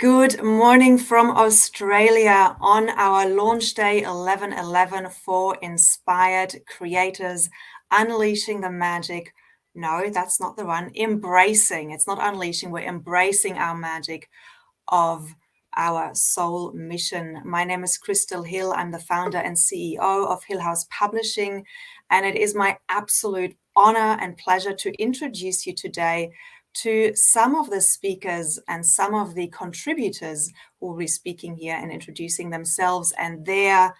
Good morning from Australia on our launch day 11/11 for Inspired Creators, Unleashing the Magic. No, that's not the one. Embracing. It's not unleashing, we're embracing our magic of our soul mission. My name is Crystal Hill. I'm the founder and CEO of Hill House Publishing, and it is my absolute honor and pleasure to introduce you today to some of the speakers and some of the contributors who will be speaking here and introducing themselves and their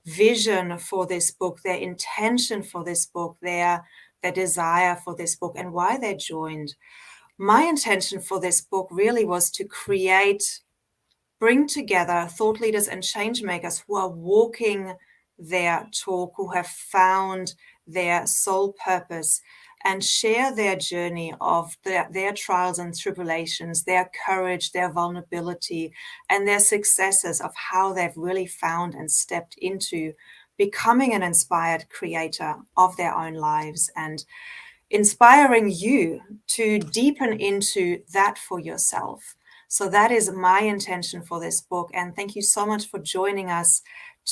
vision for this book, their intention for this book, their desire for this book, and why they joined. My intention for this book really was to bring together thought leaders and change makers who are walking their talk, who have found their soul purpose, and share their journey of their trials and tribulations, their courage, their vulnerability, and their successes of how they've really found and stepped into becoming an inspired creator of their own lives and inspiring you to deepen into that for yourself. So that is my intention for this book. And thank you so much for joining us,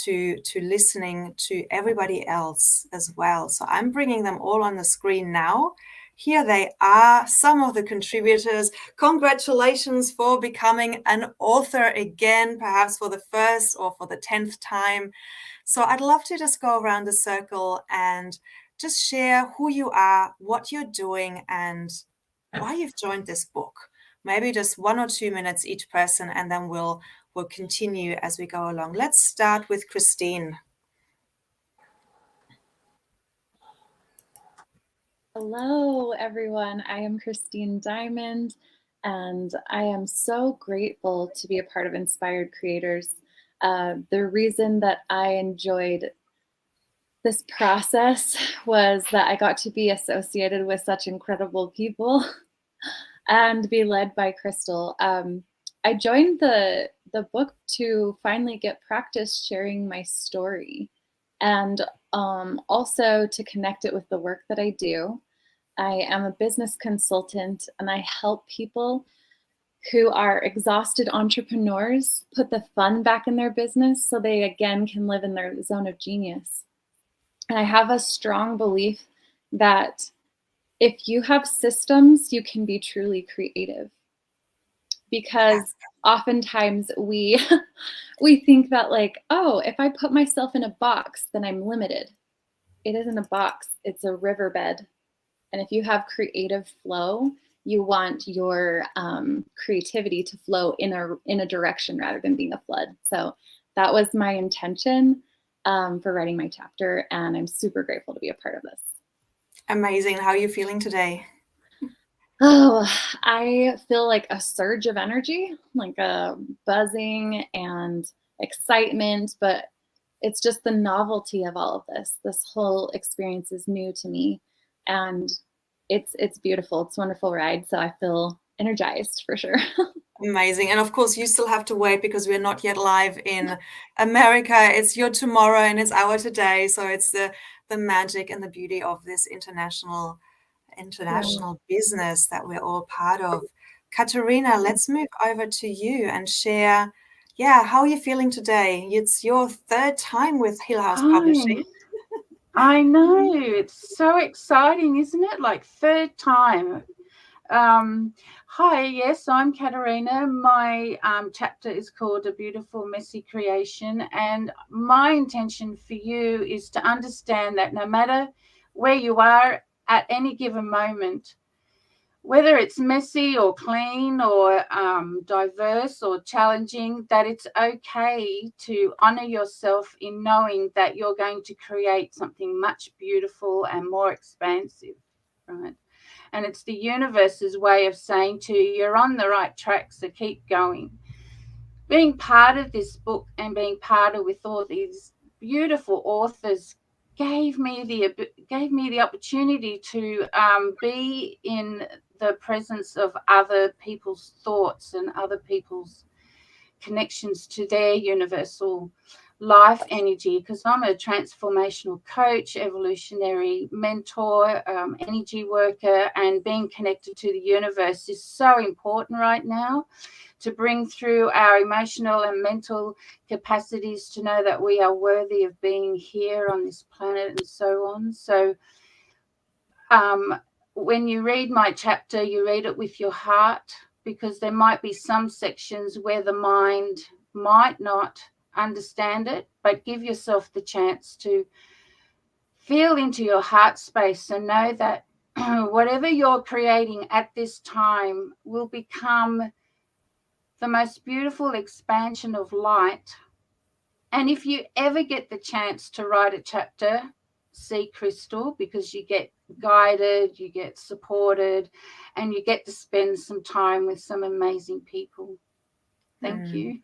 to listening to everybody else as well. So I'm bringing them all on the screen now. Here they are, some of the contributors. Congratulations for becoming an author again, perhaps for the first or for the 10th time. So I'd love to just go around the circle and just share who you are, what you're doing, and why you've joined this book. Maybe just 1 or 2 minutes each person, and then we'll continue as we go along. Let's start with Christine. Hello, everyone. I am Christine Diamond, and I am so grateful to be a part of Inspired Creators. The reason that I enjoyed this process was that I got to be associated with such incredible people and be led by Crystal. I joined the book to finally get practice sharing my story, and also to connect it with the work that I do. I am a business consultant, and I help people who are exhausted entrepreneurs put the fun back in their business so they again can live in their zone of genius. And I have a strong belief that if you have systems, you can be truly creative. Because oftentimes we think that, like, oh, if I put myself in a box, then I'm limited. It isn't a box, it's a riverbed. And if you have creative flow, you want your creativity to flow in a direction rather than being a flood. So that was my intention for writing my chapter, and I'm super grateful to be a part of this. Amazing. How are you feeling today? Oh, I feel like a surge of energy, like a buzzing and excitement, but it's just the novelty of all of this. This whole experience is new to me, and it's beautiful. It's a wonderful ride, so I feel energized for sure. Amazing. And of course, you still have to wait because we're not yet live in America. It's your tomorrow and it's our today. So it's the magic and the beauty of this international business that we're all part of. Katerina, let's move over to you and share, how are you feeling today? It's your 3rd time with Hill House Publishing. I know, it's so exciting, isn't it? Like 3rd time. Hi, yes, I'm Katerina. My chapter is called A Beautiful Messy Creation, and my intention for you is to understand that no matter where you are at any given moment, whether it's messy or clean or diverse or challenging, that it's okay to honor yourself in knowing that you're going to create something much beautiful and more expansive, right? And it's the universe's way of saying to you, you're on the right track, so keep going. Being part of this book and being partnered with all these beautiful authors gave me the opportunity to be in the presence of other people's thoughts and other people's connections to their universal life energy, because I'm a transformational coach, evolutionary mentor, energy worker, and being connected to the universe is so important right now to bring through our emotional and mental capacities to know that we are worthy of being here on this planet and so on. So when you read my chapter, you read it with your heart, because there might be some sections where the mind might not understand it, but give yourself the chance to feel into your heart space and know that whatever you're creating at this time will become the most beautiful expansion of light. And if you ever get the chance to write a chapter, see Crystal, because you get guided, you get supported, and you get to spend some time with some amazing people. Thank you.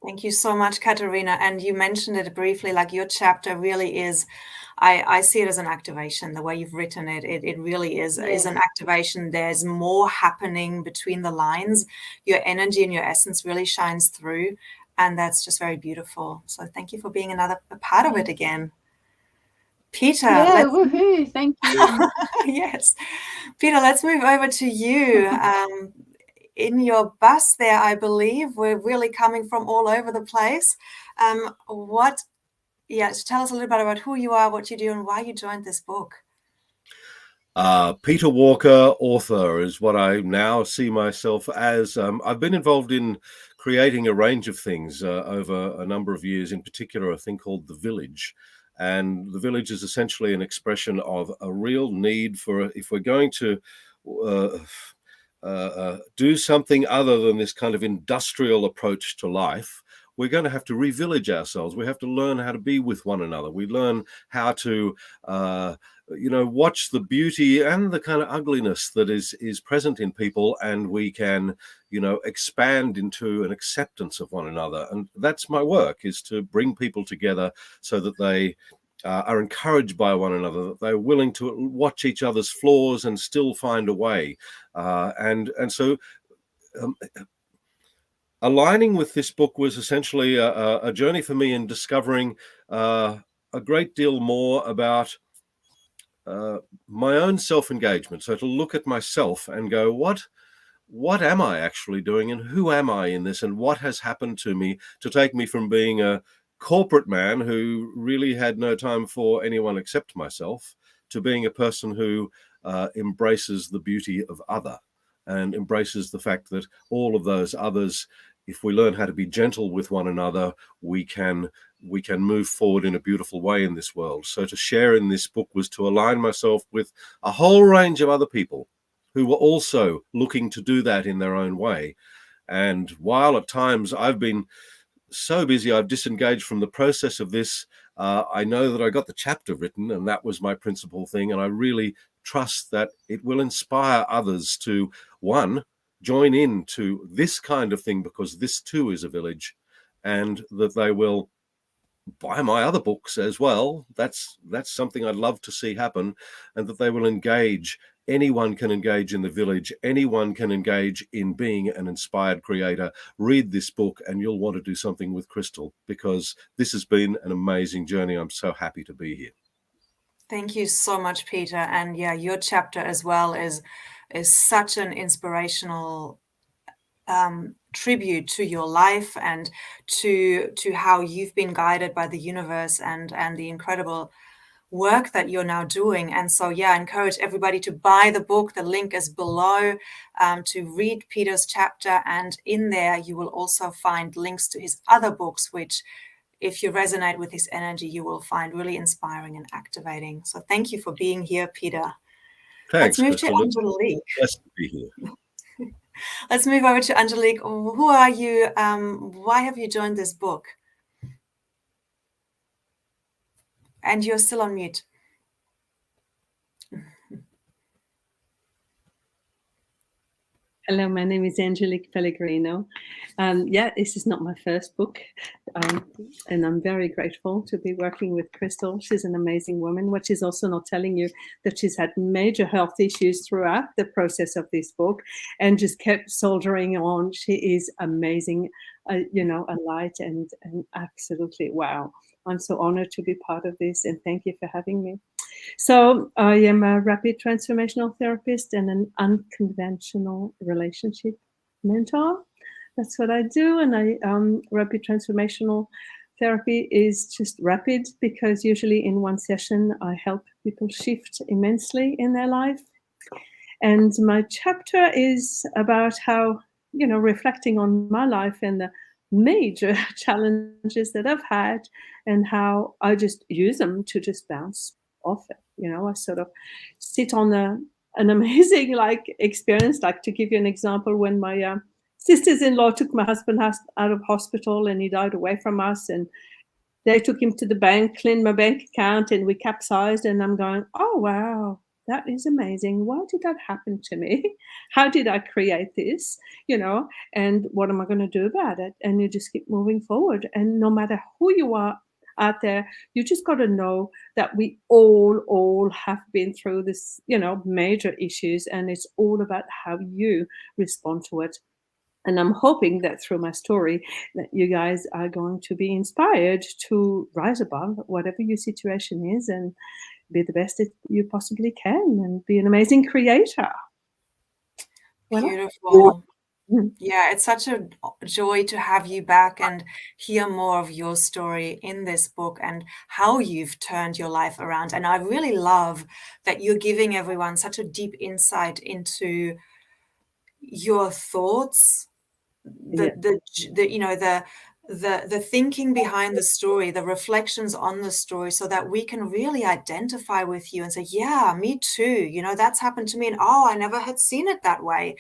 Thank you so much, Katerina. And you mentioned it briefly, like your chapter really is, I see it as an activation. The way you've written it, it really is an activation. There's more happening between the lines. Your energy and your essence really shines through. And that's just very beautiful. So thank you for being a part of it again. Peter. Yeah, woohoo. Thank you. Yes. Peter, let's move over to you. In your bus there, I believe, we're really coming from all over the place. So tell us a little bit about who you are, what you do, and why you joined this book. Peter Walker, author, is what I now see myself as. I've been involved in creating a range of things over a number of years, in particular a thing called The Village. And The Village is essentially an expression of a real need for, if we're going to do something other than this kind of industrial approach to life, we're going to have to re-village ourselves. We have to learn how to be with one another. We learn how to watch the beauty and the kind of ugliness that is present in people, and we can, expand into an acceptance of one another. And that's my work, is to bring people together so that they are encouraged by one another, that they're willing to watch each other's flaws and still find a way. So aligning with this book was essentially a journey for me in discovering a great deal more about my own self-engagement. So to look at myself and go, what am I actually doing, and who am I in this, and what has happened to me to take me from being a corporate man who really had no time for anyone except myself to being a person who embraces the beauty of other and embraces the fact that all of those others, if we learn how to be gentle with one another, we can move forward in a beautiful way in this world. So to share in this book was to align myself with a whole range of other people who were also looking to do that in their own way. And while at times I've been so busy I've disengaged from the process of this, I know that I got the chapter written, and that was my principal thing. And I really trust that it will inspire others to, one, join in to this kind of thing, because this too is a village, and that they will buy my other books as well. That's something I'd love to see happen, and that they will engage. Anyone can engage in the village. Anyone can engage in being an inspired creator. Read this book and you'll want to do something with Crystal, because this has been an amazing journey. I'm so happy to be here. Thank you so much, Peter. And yeah, your chapter as well is such an inspirational tribute to your life and to how you've been guided by the universe and the incredible work that you're now doing. And so, yeah, I encourage everybody to buy the book. The link is below, to read Peter's chapter. And in there, you will also find links to his other books, which, if you resonate with his energy, you will find really inspiring and activating. So thank you for being here, Peter. Thanks, Let's move Crystal. to Angelique. Blessed to be here. Let's move over to Angelique. Who are you? Why have you joined this book? And you're still on mute. Hello, my name is Angelique Pellegrino. Yeah, this is not my first book, and I'm very grateful to be working with Crystal. She's an amazing woman. What she's also not telling you, that she's had major health issues throughout the process of this book and just kept soldiering on. She is amazing, a light and absolutely wow. I'm so honored to be part of this, and thank you for having me. So I am a rapid transformational therapist and an unconventional relationship mentor. That's what I do. And rapid transformational therapy is just rapid because usually in one session I help people shift immensely in their life. And my chapter is about how, reflecting on my life and the major challenges that I've had and how I just use them to just bounce off it. I sort of sit on an amazing experience. Like, to give you an example, when my sisters-in-law took my husband out of hospital and he died away from us, and they took him to the bank, cleaned my bank account, and we capsized. And I'm going, oh, wow, that is amazing. Why did that happen to me? How did I create this? And what am I going to do about it? And you just keep moving forward. And no matter who you are out there, you just got to know that we all have been through this, major issues. And it's all about how you respond to it. And I'm hoping that through my story that you guys are going to be inspired to rise above whatever your situation is and be the best that you possibly can and be an amazing creator. Beautiful. Yeah, it's such a joy to have you back and hear more of your story in this book and how you've turned your life around. And I really love that you're giving everyone such a deep insight into your thoughts, the thinking behind the story, the reflections on the story, so that we can really identify with you and say, yeah, me too, that's happened to me, and oh, I never had seen it that way.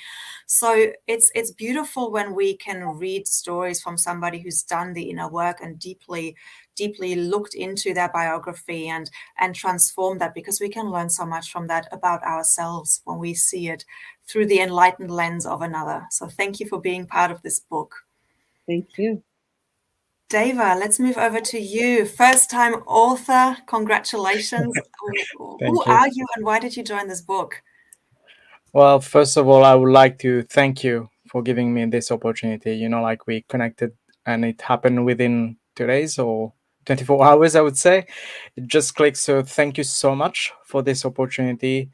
So it's beautiful when we can read stories from somebody who's done the inner work and deeply looked into their biography and transformed that, because we can learn so much from that about ourselves when we see it through the enlightened lens of another. So thank you for being part of this book. Thank you. Deva, let's move over to you. First-time author, congratulations. Who are you and why did you join this book? Well, first of all, I would like to thank you for giving me this opportunity. We connected and it happened within 2 days or 24 hours, I would say. It just clicked. So thank you so much for this opportunity.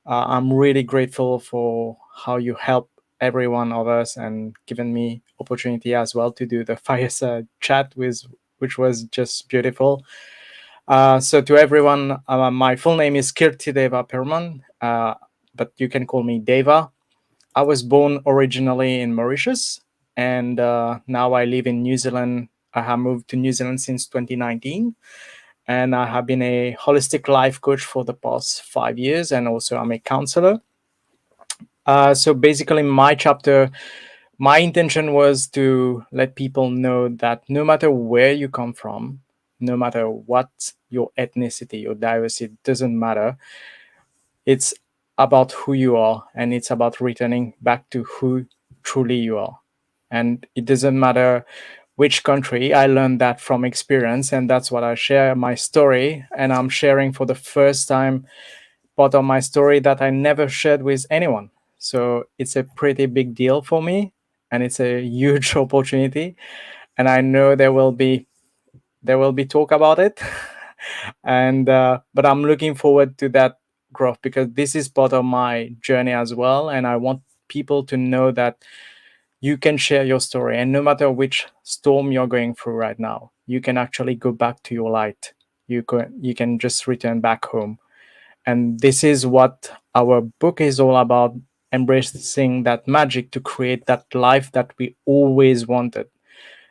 I'm really grateful for how you help every one of us and given me opportunity as well to do the fireside chat which was just beautiful. So to everyone, my full name is Kirti Deva Perman, but you can call me Deva. I was born originally in Mauritius, and now I live in New Zealand. I have moved to New Zealand since 2019. And I have been a holistic life coach for the past 5 years, and also I'm a counselor. So basically, my chapter, my intention was to let people know that no matter where you come from, no matter what your ethnicity or diversity, it doesn't matter. It's about who you are, and it's about returning back to who truly you are. And it doesn't matter which country. I learned that from experience, and that's what I share my story. And I'm sharing for the first time part of my story that I never shared with anyone. So it's a pretty big deal for me, and it's a huge opportunity. And I know there will be talk about it. And but I'm looking forward to that growth, because this is part of my journey as well. And I want people to know that you can share your story, and no matter which storm you're going through right now, you can actually go back to your light. You can just return back home. And this is what our book is all about, embracing that magic to create that life that we always wanted,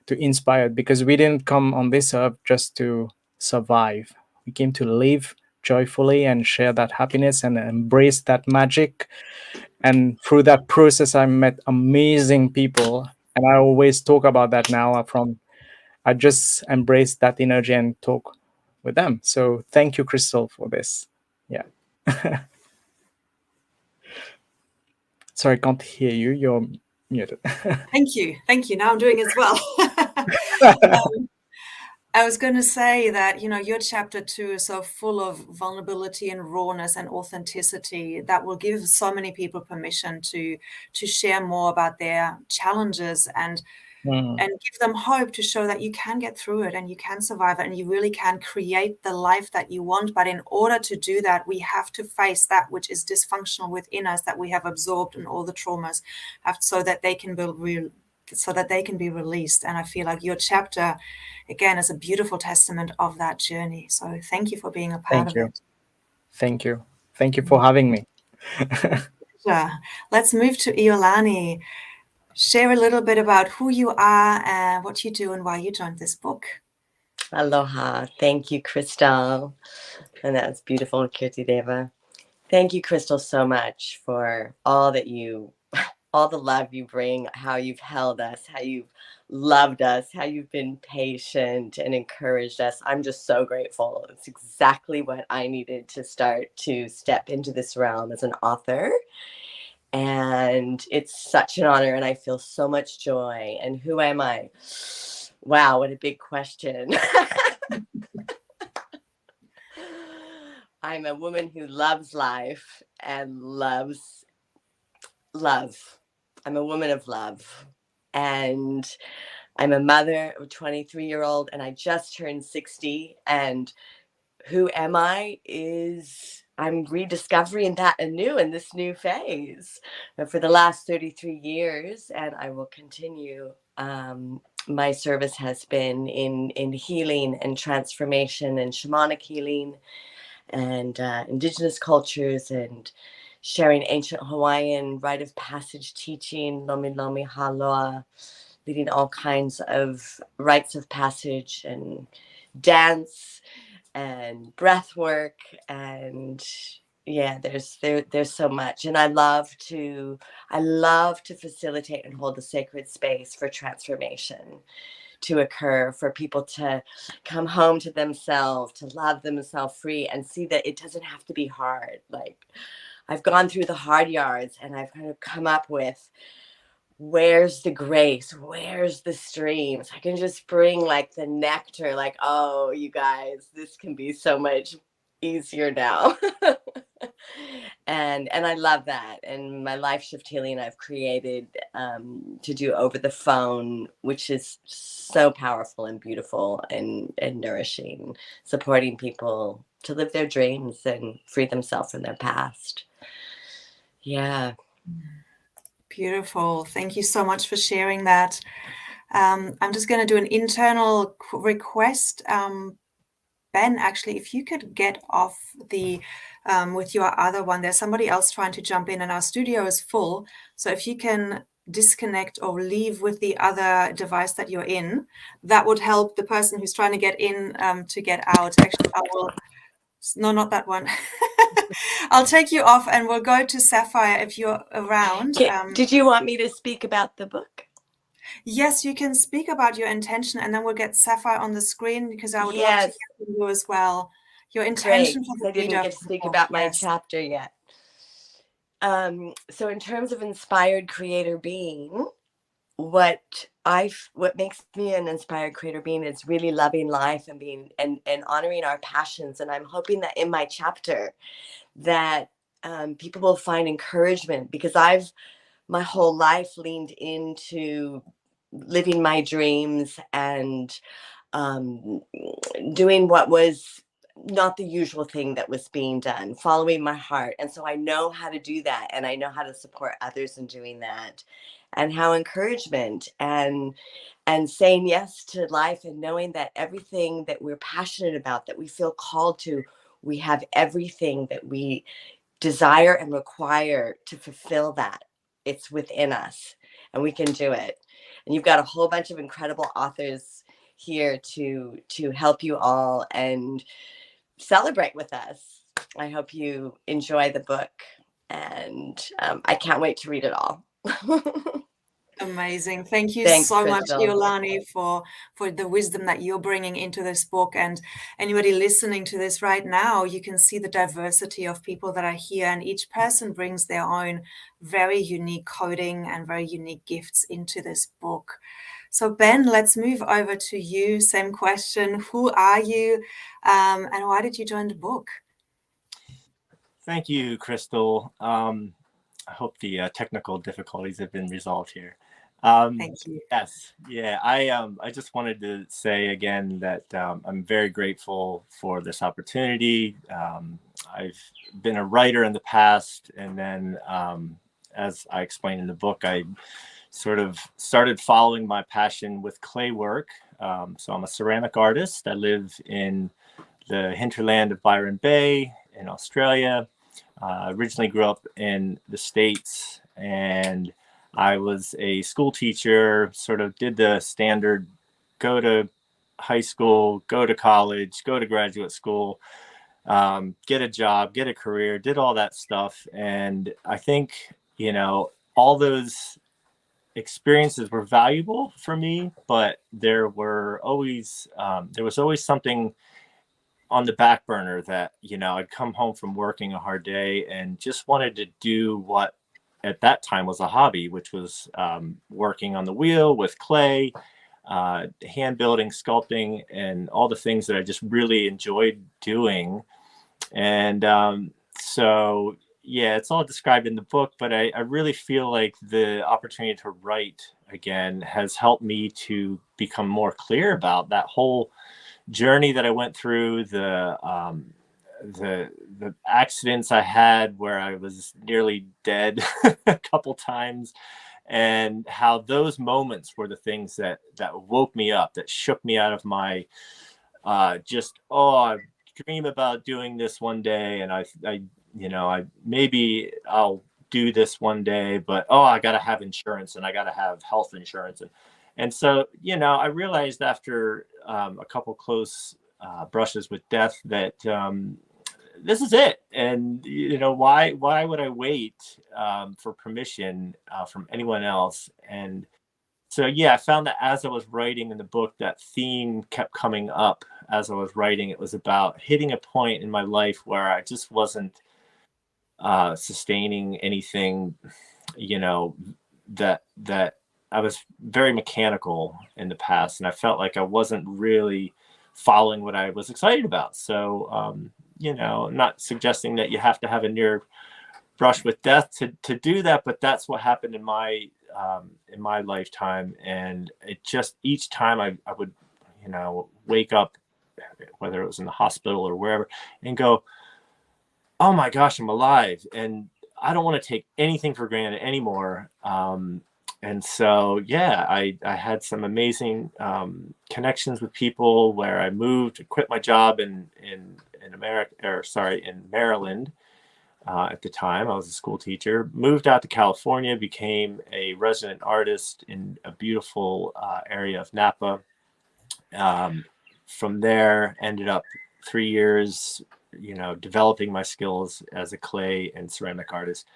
to inspire, because we didn't come on this earth just to survive. We came to live joyfully and share that happiness and embrace that magic. And through that process, I met amazing people, and I always talk about that now. I just embrace that energy and talk with them. So thank you, Crystal, for this. Yeah. Sorry, I can't hear you. You're muted. Thank you. Now I'm doing as well. I was going to say that, your chapter 2 is so full of vulnerability and rawness and authenticity that will give so many people permission to share more about their challenges and give them hope, to show that you can get through it and you can survive it and you really can create the life that you want. But in order to do that, we have to face that which is dysfunctional within us, that we have absorbed, and all the traumas, so that they can be released. And I feel like your chapter, again, is a beautiful testament of that journey. So thank you for being a part of it. Thank you for having me. Let's move to Iolani. Share a little bit about who you are and what you do and why you joined this book. Aloha. Thank you, Crystal. And that's beautiful, Kirtideva. Thank you, Crystal, so much for all the love you bring, how you've held us, how you've loved us, how you've been patient and encouraged us. I'm just so grateful. It's exactly what I needed to start to step into this realm as an author. And it's such an honor, and I feel so much joy. And who am I? Wow, what a big question. I'm a woman who loves life and loves love. I'm a woman of love. And I'm a mother of a 23-year-old, and I just turned 60. And who am I is I'm rediscovering that anew in this new phase. For the last 33 years, and I will continue, my service has been in healing and transformation and shamanic healing and indigenous cultures, and sharing ancient Hawaiian rite of passage teaching, lomi lomi haloa, leading all kinds of rites of passage and dance and breath work, and there's so much. And I love to facilitate and hold a sacred space for transformation to occur, for people to come home to themselves, to love themselves free, and see that it doesn't have to be hard. Like, I've gone through the hard yards, and I've kind of come up with, where's the grace? Where's the streams? I can just bring like the nectar, like, oh, you guys, this can be so much easier now. And I love that. And my life shift healing I've created to do over the phone, which is so powerful and beautiful and nourishing, supporting people to live their dreams and free themselves from their past. Yeah. Beautiful. Thank you so much for sharing that. I'm just going to do an internal request. Ben, actually, if you could get off the with your other one, there's somebody else trying to jump in and our studio is full. So if you can disconnect or leave with the other device that you're in, that would help the person who's trying to get in to get out. Actually, no, not that one. I'll take you off and we'll go to Sapphire if you're around. Did you want me to speak about the book? Yes, you can speak about your intention, and then we'll get Sapphire on the screen, because I would love to hear from you as well. Your intention for the I didn't get to speak about my chapter yet. So in terms of inspired creator being, what makes me an inspired creator being is really loving life and being and honoring our passions. And I'm hoping that in my chapter that people will find encouragement, because I've my whole life leaned into living my dreams and doing what was not the usual thing that was being done, following my heart. And so I know how to do that, and I know how to support others in doing that, and how encouragement and saying yes to life, and knowing that everything that we're passionate about, that we feel called to, we have everything that we desire and require to fulfill that. It's within us, and we can do it. And you've got a whole bunch of incredible authors here to help you all and celebrate with us. I hope you enjoy the book, and I can't wait to read it all. Amazing. Thank you Thanks, so much, Crystal. Iolani, for the wisdom that you're bringing into this book. And anybody listening to this right now, you can see the diversity of people that are here, and each person brings their own very unique coding and very unique gifts into this book. So Ben, let's move over to you. Same question. Who are you, and why did you join the book? Thank you, Crystal. I hope the technical difficulties have been resolved here. Thank you. Yes, yeah. I just wanted to say again that I'm very grateful for this opportunity. I've been a writer in the past, and then as I explained in the book, I sort of started following my passion with clay work. So I'm a ceramic artist. I live in the hinterland of Byron Bay in Australia. Originally grew up in the States, and I was a school teacher, sort of did the standard go to high school, go to college, go to graduate school, get a job, get a career, did all that stuff. And I think, all those experiences were valuable for me, but there was always something on the back burner that, I'd come home from working a hard day and just wanted to do what at that time was a hobby, which was working on the wheel with clay, hand building, sculpting, and all the things that I just really enjoyed doing. And so, yeah, it's all described in the book, but I really feel like the opportunity to write again has helped me to become more clear about that whole journey that I went through, the accidents I had where I was nearly dead a couple times, and how those moments were the things that woke me up, that shook me out of my I dream about doing this one day, and I maybe I'll do this one day, but I got to have insurance, and I got to have health insurance, and so I realized after a couple close brushes with death that this is it. And why would I wait for permission from anyone else? And so I found that as I was writing in the book, that theme kept coming up as I was writing. It was about hitting a point in my life where I just wasn't sustaining anything, that I was very mechanical in the past, and I felt like I wasn't really following what I was excited about. So, I'm not suggesting that you have to have a near brush with death to do that, but that's what happened in my lifetime. And it just, each time I would, wake up, whether it was in the hospital or wherever, and go, oh my gosh, I'm alive. And I don't want to take anything for granted anymore. And so, I had some amazing connections with people where I moved, quit my job in Maryland. At the time, I was a school teacher, moved out to California, became a resident artist in a beautiful area of Napa. From there, ended up 3 years, developing my skills as a clay and ceramic artist,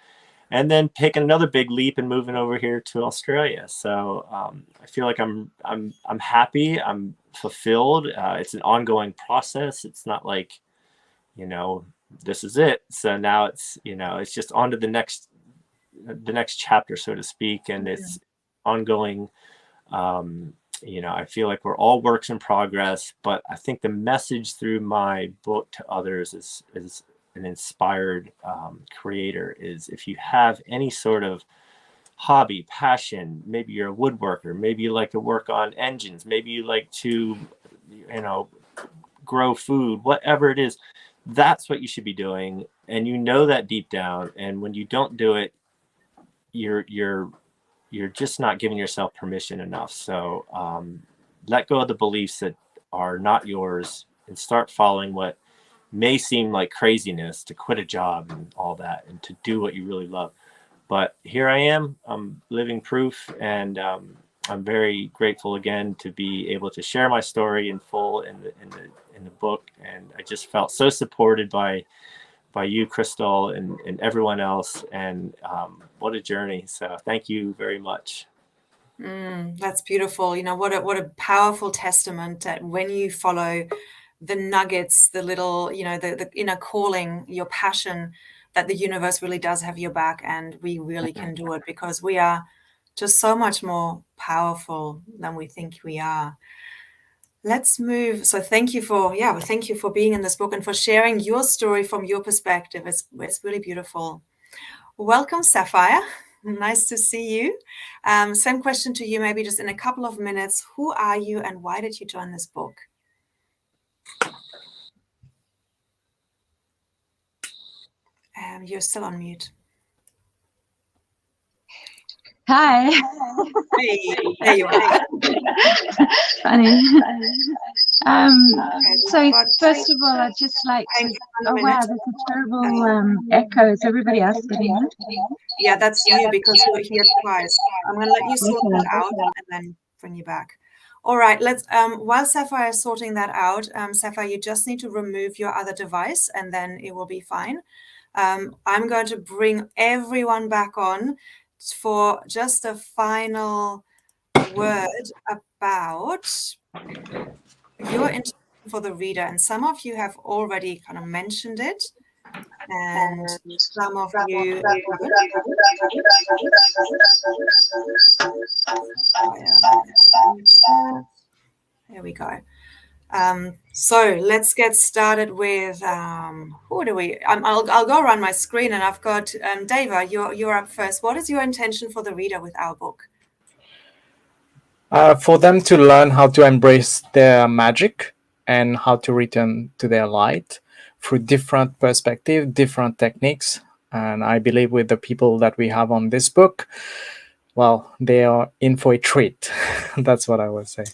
and then taking another big leap and moving over here to Australia. So I feel like I'm happy, I'm fulfilled. It's an ongoing process. It's not like, this is it. So now it's, it's just on to the next chapter, so to speak. And it's ongoing. I feel like we're all works in progress, but I think the message through my book to others is an inspired creator is, if you have any sort of hobby, passion, maybe you're a woodworker, maybe you like to work on engines, maybe you like to, grow food, whatever it is, that's what you should be doing. And that deep down. And when you don't do it, you're just not giving yourself permission enough. So let go of the beliefs that are not yours and start following what may seem like craziness, to quit a job and all that, and to do what you really love. But here I am, I'm living proof, and I'm very grateful again to be able to share my story in full in the book. And I just felt so supported by you, Crystal, and everyone else. And what a journey. So thank you very much. That's beautiful. You know, what a powerful testament that when you follow the nuggets, the little, you know, the inner calling, your passion, that the universe really does have your back, and we really can do it, because we are just so much more powerful than we think we are. Let's move. So thank you for being in this book and for sharing your story from your perspective. It's really beautiful. Welcome, Sapphire. Nice to see you. Same question to you, maybe just in a couple of minutes. Who are you and why did you join this book? You're still on mute. Hi. Hey, there you are. Funny. So first of all, I'd just like to. Oh wow, there's a terrible echo. Is everybody else getting it? Yeah, that's you, because you're here twice. I'm going to let you sort that out and then bring you back. All right, let's. While Sapphire is sorting that out, Sapphire, you just need to remove your other device, and then it will be fine. I'm going to bring everyone back on for just a final word about your intention for the reader. And some of you have already kind of mentioned it, and some of you there we go. So let's get started with who do we? I'll go around my screen, and I've got Deva. You're up first. What is your intention for the reader with our book? For them to learn how to embrace their magic and how to return to their light through different perspectives, different techniques. And I believe with the people that we have on this book, well, they are in for a treat. That's what I would say.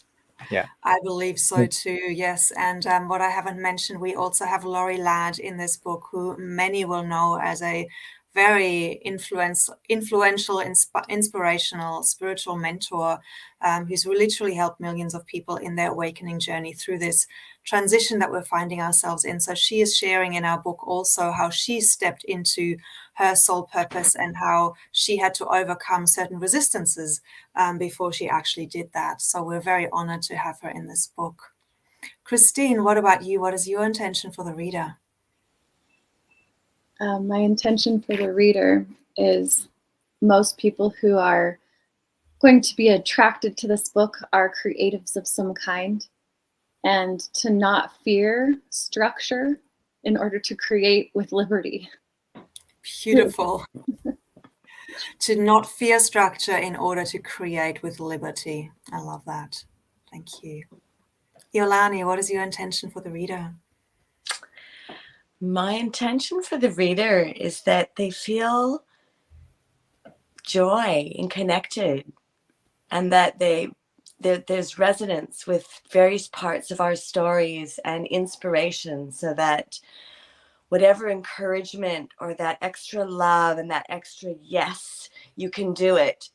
Yeah, I believe so too, yes. And what I haven't mentioned, we also have Laurie Ladd in this book, who many will know as a very influential, inspirational, spiritual mentor, who's literally helped millions of people in their awakening journey through this transition that we're finding ourselves in. So she is sharing in our book also how she stepped into her soul purpose and how she had to overcome certain resistances before she actually did that. So we're very honored to have her in this book. Christine, what about you? What is your intention for the reader? My intention for the reader is most people who are going to be attracted to this book are creatives of some kind, and to not fear structure in order to create with liberty. Beautiful. To not fear structure in order to create with liberty. I love that. Thank you. Iolani, what is your intention for the reader? My intention for the reader is that they feel joy and connected, and that there's resonance with various parts of our stories and inspiration, so that whatever encouragement or that extra love and that extra yes, you can do it,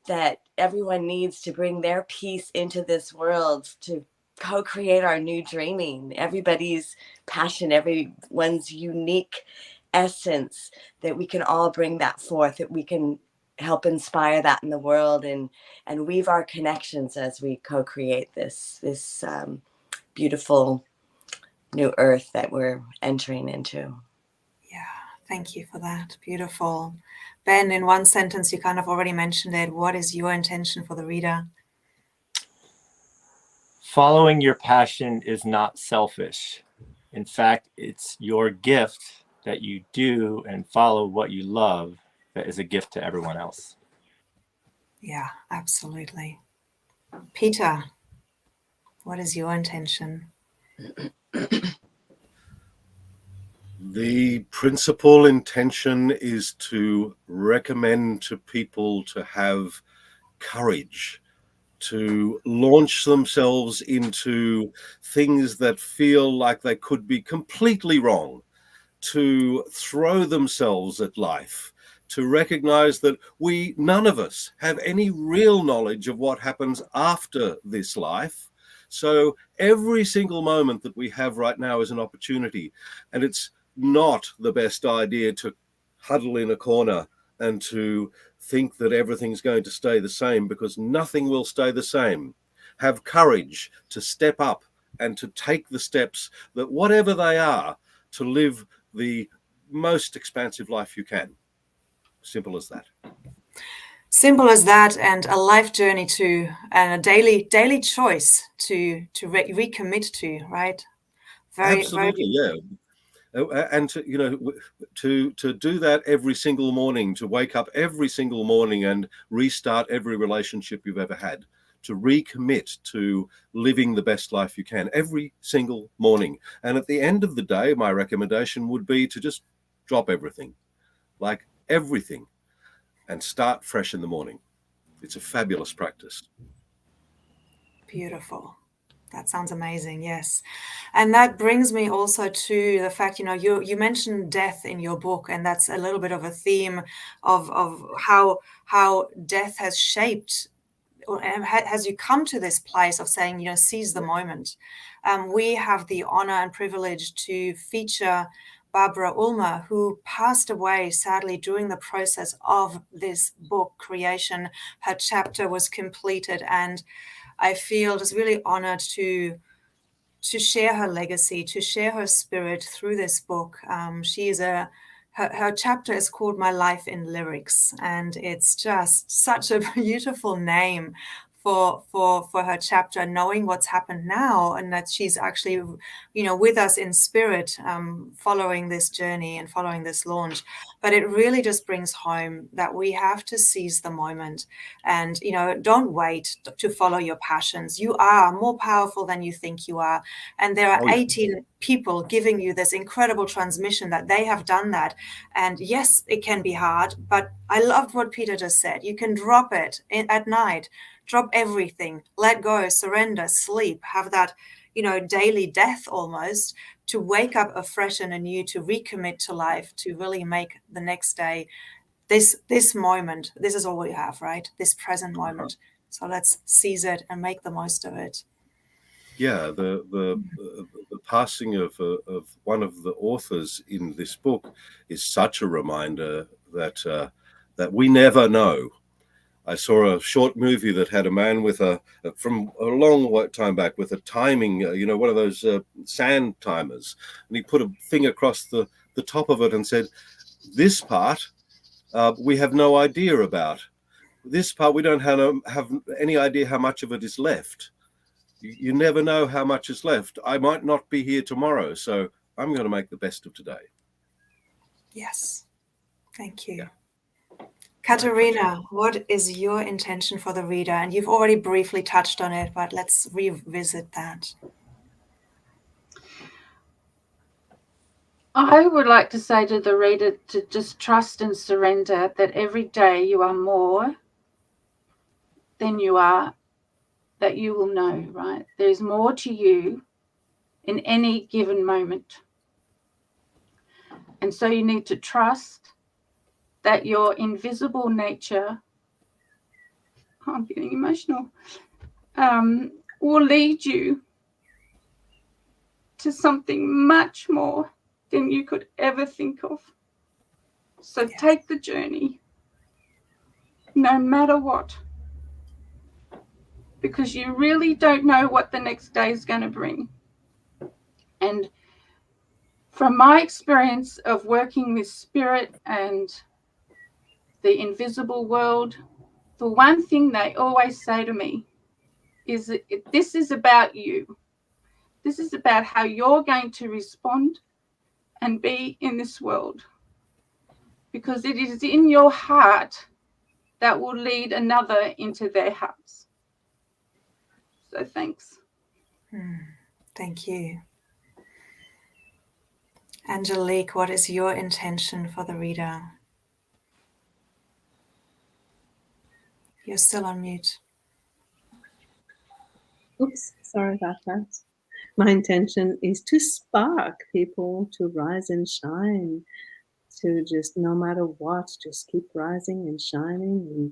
that everyone needs to bring their piece into this world to co-create our new dreaming, everybody's passion, everyone's unique essence, that we can all bring that forth, that we can help inspire that in the world, and weave our connections as we co-create this beautiful new earth that we're entering into. Yeah, thank you for that. Beautiful. Ben, in one sentence, you kind of already mentioned it. What is your intention for the reader? Following your passion is not selfish. In fact, it's your gift that you do and follow what you love that is a gift to everyone else. Yeah, absolutely. Peter, what is your intention? The principal intention is to recommend to people to have courage, to launch themselves into things that feel like they could be completely wrong, to throw themselves at life, to recognize that none of us have any real knowledge of what happens after this life. So every single moment that we have right now is an opportunity, and it's not the best idea to huddle in a corner and to think that everything's going to stay the same, because nothing will stay the same. Have courage to step up and to take the steps that, whatever they are, to live the most expansive life you can. Simple as that. Simple as that, and a life journey to, and a daily choice to recommit to, right? Absolutely, yeah. And to do that every single morning, to wake up every single morning and restart every relationship you've ever had, to recommit to living the best life you can every single morning. And at the end of the day, my recommendation would be to just drop everything, like everything, and start fresh in the morning. It's a fabulous practice. Beautiful. That sounds amazing. Yes. And that brings me also to the fact, you mentioned death in your book, and that's a little bit of a theme of how death has shaped, or has you come to this place of saying, seize the moment. We have the honor and privilege to feature Barbara Ulmer, who passed away sadly during the process of this book creation. Her chapter was completed, and I feel just really honored to share her legacy, to share her spirit through this book. Her chapter is called My Life in Lyrics, and it's just such a beautiful name for her chapter, knowing what's happened now, and that she's actually, with us in spirit, following this journey and following this launch. But it really just brings home that we have to seize the moment, and don't wait to follow your passions. You are more powerful than you think you are, and there are 18 people giving you this incredible transmission that they have done that. And yes, it can be hard, but I loved what Peter just said. You can drop it at night. Drop everything, let go, surrender, sleep, have that, daily death almost, to wake up afresh and anew, to recommit to life, to really make the next day this moment. This is all we have, right? This present moment. So let's seize it and make the most of it. Yeah, the passing of one of the authors in this book is such a reminder that we never know. I saw a short movie that had a man from a long time back, with a timing, one of those sand timers, and he put a thing across the top of it and said, "This part we have no idea about. This part we don't have any idea how much of it is left. You never know how much is left. I might not be here tomorrow, so I'm going to make the best of today." Yes, thank you. Yeah. Katerina, what is your intention for the reader? And you've already briefly touched on it, but let's revisit that. I would like to say to the reader to just trust and surrender that every day you are more than you are, that you will know, right? There's more to you in any given moment. And so you need to trust that your invisible nature, I'm getting emotional, will lead you to something much more than you could ever think of. So take the journey, no matter what, because you really don't know what the next day is going to bring. And from my experience of working with spirit and the invisible world, the one thing they always say to me is that this is about you. This is about how you're going to respond and be in this world, because it is in your heart that will lead another into their hearts. So thanks. Thank you. Angelique, what is your intention for the reader? You're still on mute. Oops, sorry about that. My intention is to spark people to rise and shine, to just, no matter what, just keep rising and shining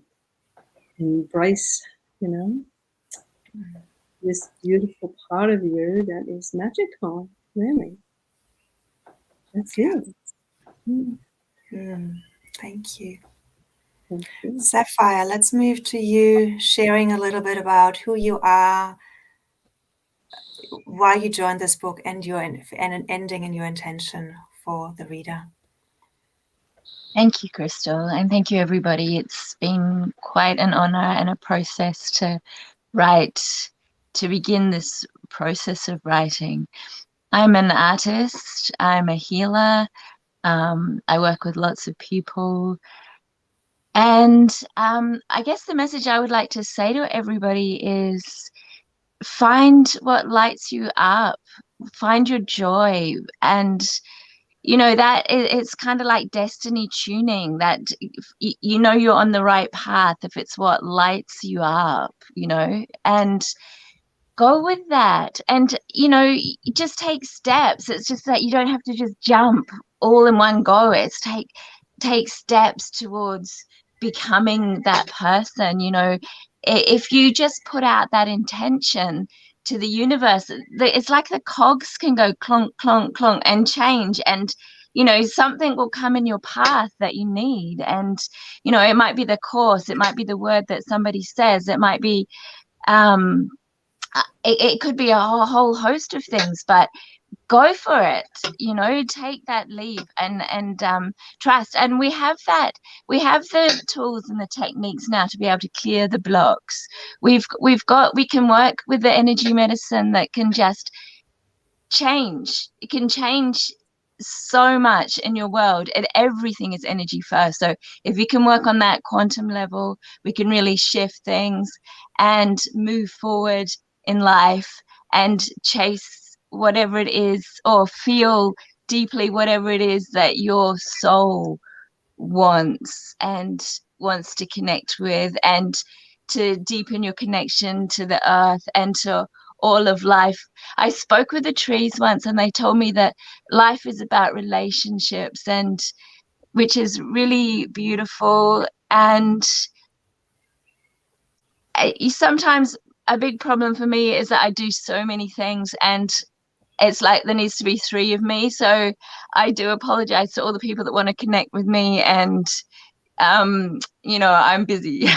and embrace, this beautiful part of you that is magical, really. That's it. Thank you. Thank you. Sapphire, let's move to you, sharing a little bit about who you are, why you joined this book, and an ending and your intention for the reader. Thank you, Crystal, and thank you, everybody. It's been quite an honor and a process to write, to begin this process of writing. I'm an artist, I'm a healer, I work with lots of people, and I guess the message I would like to say to everybody is find what lights you up, find your joy, and that it's kind of like destiny tuning, that you're on the right path if it's what lights you up, and go with that. And just take steps. It's just that you don't have to just jump all in one go. It's take steps towards becoming that person. If you just put out that intention to the universe, it's like the cogs can go clonk, clonk, clonk and change, and something will come in your path that you need. And it might be the course, it might be the word that somebody says, it might be it could be a whole host of things, but go for it, take that leap and trust. And we have the tools and the techniques now to be able to clear the blocks. We can work with the energy medicine that can just change. It can change so much in your world, and everything is energy first. So if you can work on that quantum level, we can really shift things and move forward in life and chase whatever it is, or feel deeply whatever it is that your soul wants to connect with, and to deepen your connection to the earth and to all of life. I spoke with the trees once, and they told me that life is about relationships, and which is really beautiful. And sometimes a big problem for me is that I do so many things, and it's like there needs to be 3 of me. So I do apologize to all the people that want to connect with me, and I'm busy.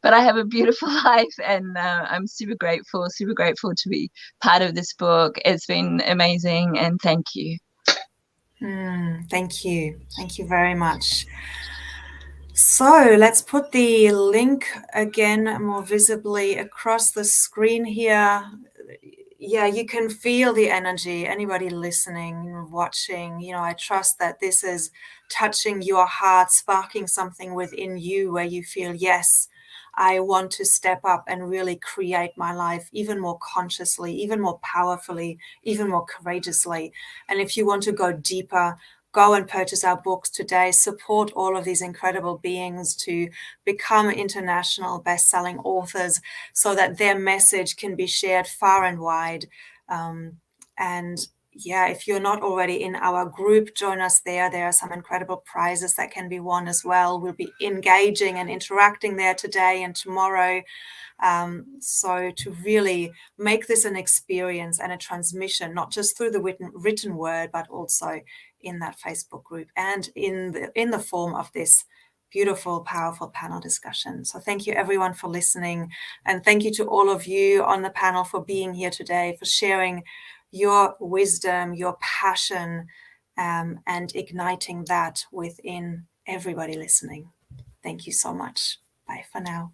But I have a beautiful life, and I'm super grateful to be part of this book. It's been amazing, and thank you. Thank you very much. So let's put the link again more visibly across the screen here. Yeah, you can feel the energy. Anybody listening, watching, I trust that this is touching your heart, sparking something within you where you feel, yes, I want to step up and really create my life even more consciously, even more powerfully, even more courageously. And if you want to go deeper, go and purchase our books today. Support all of these incredible beings to become international best-selling authors so that their message can be shared far and wide. And yeah, if you're not already in our group, join us there. There are some incredible prizes that can be won as well. We'll be engaging and interacting there today and tomorrow. So to really make this an experience and a transmission, not just through the written word, but also in that Facebook group and in the form of this beautiful, powerful panel discussion. So thank you everyone for listening, and thank you to all of you on the panel for being here today, for sharing your wisdom, your passion, and igniting that within everybody listening. Thank you so much. Bye for now.